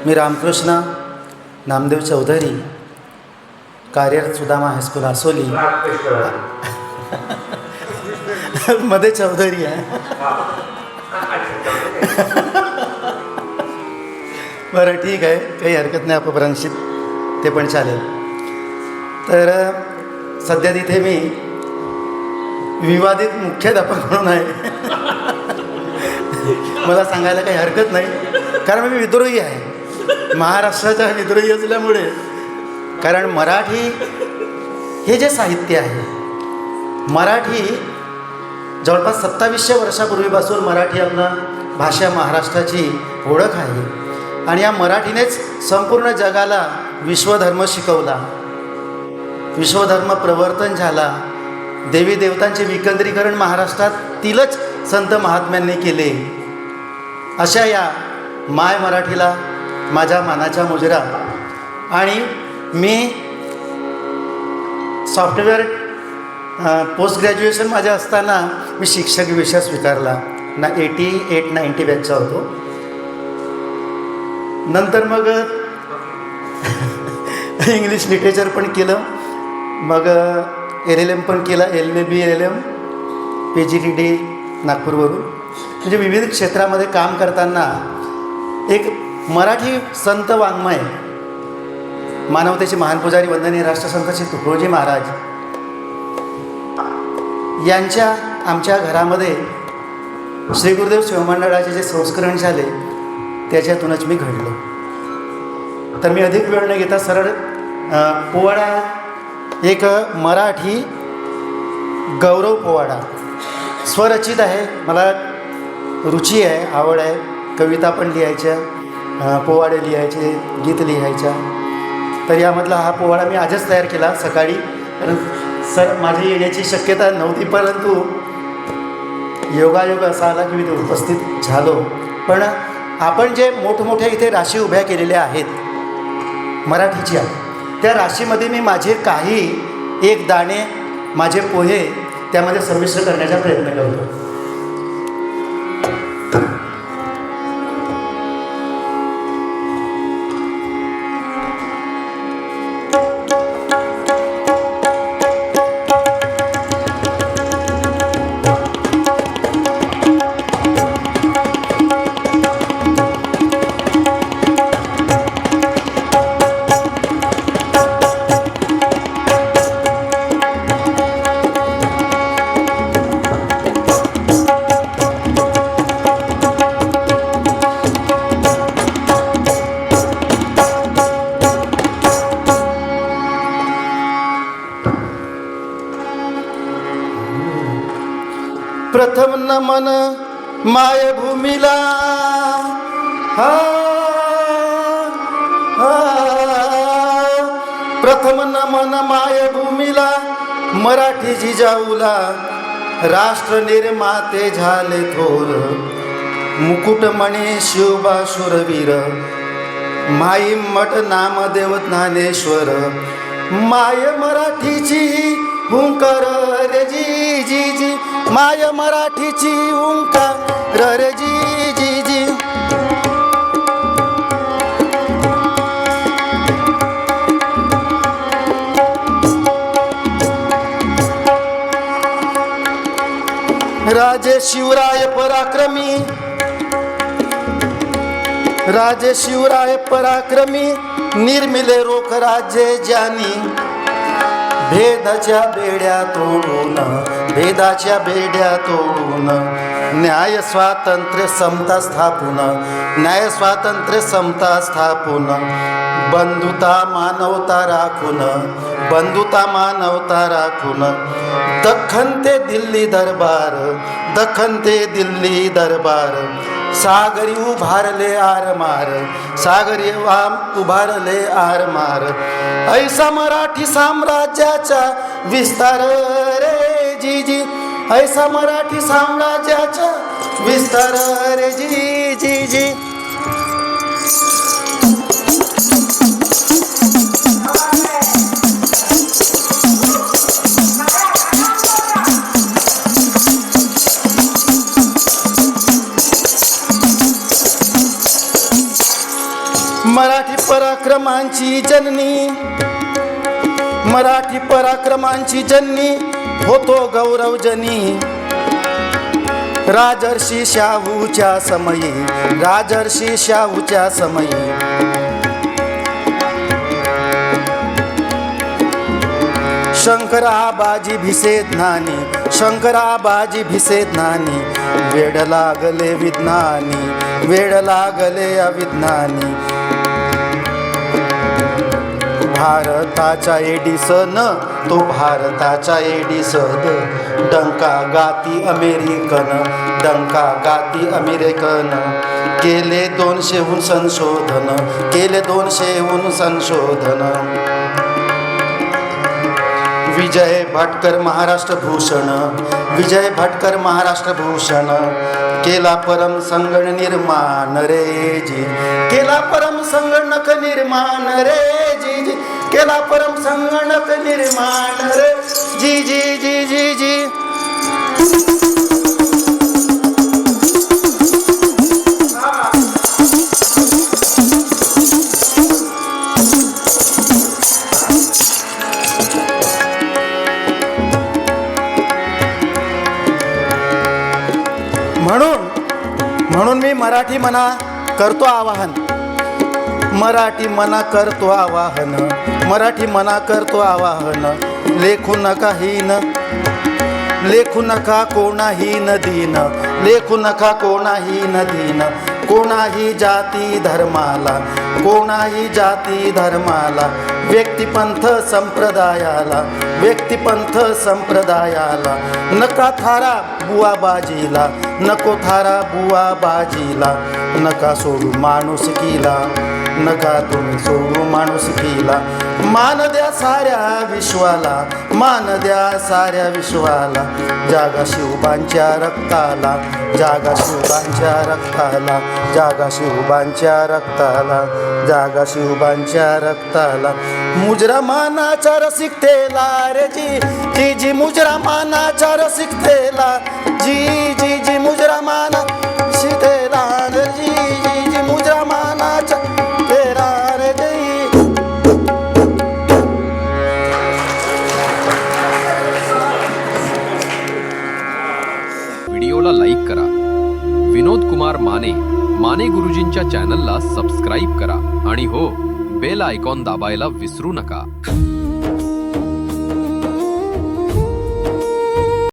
मी रामकृष्ण नामदेव चौधरी, कार्यरत सुदामा हायस्कूल आसोली मध्ये चौधरी आहे. बरं ठीक आहे, काही हरकत नाही, अपभ्रंशित ते पण चालेल. तर सध्या तिथे मी विवादित मुख्याध्यापक म्हणून आहे. मला सांगायला काही हरकत नाही, कारण मी विद्रोही आहे, महाराष्ट्राचा विद्रोही असल्यामुळे. कारण मराठी हे जे साहित्य आहे, मराठी जवळपास 2700 वर्षापूर्वीपासून मराठी आपला भाषा महाराष्ट्राची ओळख आहे. आणि या मराठीनेच संपूर्ण जगाला विश्वधर्म शिकवला, विश्वधर्म प्रवर्तन झाला. देवी देवतांचे विकेंद्रीकरण महाराष्ट्रात तिलच संत महात्म्यांनी केले. अशा या माय मराठीला माझ्या मानाचा मुजरा. आणि मी सॉफ्टवेअर पोस्ट ग्रॅज्युएशन माझ्या असताना मी शिक्षक विषय स्वीकारला ना. 88-90 बॅचचा होतो. नंतर मग इंग्लिश लिटरेचर पण केलं, मग LLM पण केला, LLB LLM PGDD नागपूरवरून. म्हणजे विविध क्षेत्रामध्ये काम करताना एक मराठी संत वाङ्मय, मानवतेचे महान पुजारी वंदनीय राष्ट्रसंत श्री तुकडोजी महाराज यांच्या आमच्या घरामध्ये श्री गुरुदेव शिवमंडळाचे जे संस्करण झाले त्याच्यातूनच मी घडलो. तर मी अधिक वेळ न घेता सरळ पोवाडा, एक मराठी गौरव पोवाडा स्वरचित आहे. मला रुची आहे, आवड आहे, कविता पण लिहायच्या, पोवाडे लिहायचे, गीत लिहायच्या. तर यामधला हा पोवाडा मी आजच तयार केला सकाळी, कारण माझी येण्याची शक्यता नव्हती, परंतु योगायोग असा आला की मी ते उपस्थित झालो. पण आपण जे मोठमोठ्या इथे राशी उभ्या केलेल्या आहेत मराठीच्या, त्या राशीमध्ये मी माझे काही एक दाणे, माझे पोहे त्यामध्ये समाविष्ट करण्याचा प्रयत्न करतो. प्रथम नमन मायभूमीला, प्रथम नमन मायभूमीला, मराठी जिजाऊला, राष्ट्र निर्माते झाले थोर, मुकुटमणी शिवबा शूरवीर, माई मठ नामदेव ज्ञानेश्वर, माय मराठीची हुंकार रे जी जी जी, माय मराठीची हुंकार रे जी जी जी. राजे शिवराय पराक्रमी, राजे शिवराय पराक्रमी, निर्मिले रोख राज्ये ज्यांनी, भेदाच्या बेड्या तोडून, भेदाच्या बेड्या तोडून, न्याय स्वातंत्र्य समता स्थापून, न्याय स्वातंत्र्य समता स्थापून, बंधुता मानवता राखून, बंधुता मानवता राखून, दख्खन ते दिल्ली दरबार, दख्खन ते दिल्ली दरबार, सागरी उभारले आरमार, सागरी उभारले आरमार, ऐसा मराठी साम्राज्याचा विस्तार रे जी जी, ऐसा मराठी साम्राज्याचा विस्तार रे जी जी जी. पराक्रमांची जननी, मराठी पराक्रमांची जननी होतो गौरवजनी. राजर्षी शाहूच्या समयी, राजर्षी शाहूच्या समयी शंकराबाजी भिसे ज्ञानी, शंकराबाजी भिसे ज्ञानी. वेड लागले विज्ञानी, वेड लागले अविज्ञानी. भारताचा एडिसन, तो भारताचा एडिसन. डंका गाती अमेरिकन, डंका गाती अमेरिकन. केले 200हून संशोधन, केले 200हून संशोधन. विजय भटकर महाराष्ट्र भूषण, विजय भटकर महाराष्ट्र भूषण. केला परम संगण निर्माण रे जी, केला परम संगणक निर्माण रे जी जी. केला परम संगणक निर्माण रे जी जी जी जी जी. म्हणून मी मराठी मना करतो आवाहन, मराठी मना करतो आवाहन, मराठी मना करतो आवाहन. लेखू नका हीन, लेखू नका कोणाही नदीन, लेखू नका कोणाही नदीन. कोणाही जाती धर्माला, कोणाही जाती धर्माला. व्यक्तिपंथ संप्रदायाला, व्यक्तिपंथ संप्रदायाला. नका थारा बुवा बाजीला, नको थारा बुवा बाजीला. नका सोडू माणुसकीला, नका तुम्ही सोडू माणुसकीला. मान द्या साऱ्या विश्वाला, मान द्या साऱ्या विश्वाला. जागा शिवबांच्या रक्ताला, जागा शिवबांच्या रक्ताला, जागा शिवबांच्या रक्ताला, जागा शिवबांच्या रक्ताला. मुजरा मानाच्या रसिकतेला रे जी जी जी. मुजरा मानाच्या रसिकतेला जी जी जी. मुजरा माना शितेला रे जी जी जी. मुजरा मानाच्या तेरा रे जी. व्हिडिओला लाईक करा. विनोद कुमार माने, माने गुरुजींच्या चॅनलला सबस्क्राईब करा आणि हो, बेल आयकॉन दाबायला विसरू नका.